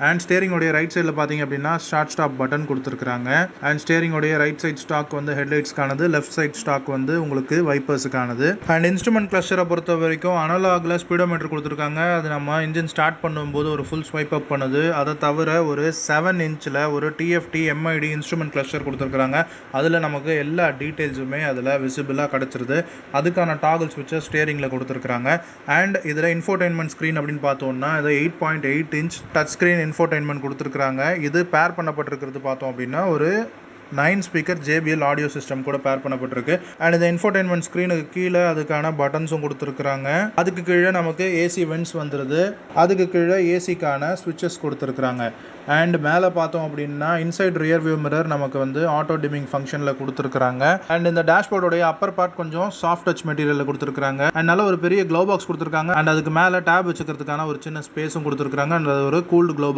And ஸ்டேரிங்கோடைய right சைடில் பார்த்தீங்க அப்படின்னா ஸ்டார்ட் ஸ்டாப் பட்டன் கொடுத்துருக்காங்க. அண்ட் ஸ்டேரிங்கோடைய ரைட் சைட் ஸ்டாக் வந்து ஹெட்லைட்ஸ்க்கானது, லெஃப்ட் சைட் ஸ்டாக் வந்து உங்களுக்கு வைப்பர்ஸுக்கானது. அண்ட் இன்ஸ்ட்ருமெண்ட் கிளஸ்டரை பொறுத்த வரைக்கும் அனலாகில் ஸ்பீடோமீட்டர் கொடுத்துருக்காங்க. அது நம்ம இன்ஜின் ஸ்டார்ட் பண்ணும்போது ஒரு ஃபுல் ஸ்வைப் அப் பண்ணுது. அதை தவிர ஒரு 7 இன்ச்சில் ஒரு டிஎஃப்டி எம்ஐடி இன்ஸ்ட்ருமெண்ட் கிளஸ்டர் கொடுத்துருக்காங்க. அதில் நமக்கு எல்லா டீட்டெயில்ஸுமே அதில் விசிபிளாக கிடச்சிருது. அதுக்கான டாகல் ஸ்விட்சை ஸ்டேரிங்கில் கொடுத்துருக்காங்க. அண்ட் இதில் இன்ஃபோடெயின்மெண்ட் ஸ்க்ரீன் அப்படின்னு பார்த்தோம்னா இது 8.8 இன்ச் டச் ஸ்க்ரீன் இன்ஃபோடெயின்மெண்ட் கொடுத்துருக்காங்க. இது பேர் பண்ணப்பட்டிருக்கிறது பார்த்தோம் அப்படின்னா ஒரு 9 ஸ்பீக்கர் JBL ஆடியோ சிஸ்டம் கூட பேர் பண்ணப்பட்டிருக்கு. அண்ட் இந்த இன்ஃபோடெயின்மெண்ட் ஸ்க்ரீனுக்கு கீழே அதுக்கான பட்டன்ஸும் கொடுத்துருக்காங்க. அதுக்கு கீழே நமக்கு ஏசி வென்ட்ஸ் வந்துடுது. அதுக்கு கீழே ஏசிக்கான ஸ்விட்சஸ் கொடுத்துருக்காங்க. அண்ட் மேலே பார்த்தோம் அப்படின்னா இன்சைட் ரியர் வியூ மிரர் நமக்கு வந்து ஆட்டோ டிமிங் ஃபங்க்ஷனில் கொடுத்துருக்காங்க. அண்ட் இந்த டேஷ்போர்டோடைய அப்பர் பார்ட் கொஞ்சம் சாஃப்ட் டச் மெட்டீரியலில் கொடுத்துருக்காங்க. அண்ட் நல்ல ஒரு பெரிய க்ளோ பாக்ஸ் கொடுத்துருக்காங்க. அண்ட் அதுக்கு மேலே டேப் வச்சுக்கிறதுக்கான ஒரு சின்ன ஸ்பேஸும் கொடுத்துருக்காங்க. அண்ட் அது ஒரு கூல்டு க்ளோ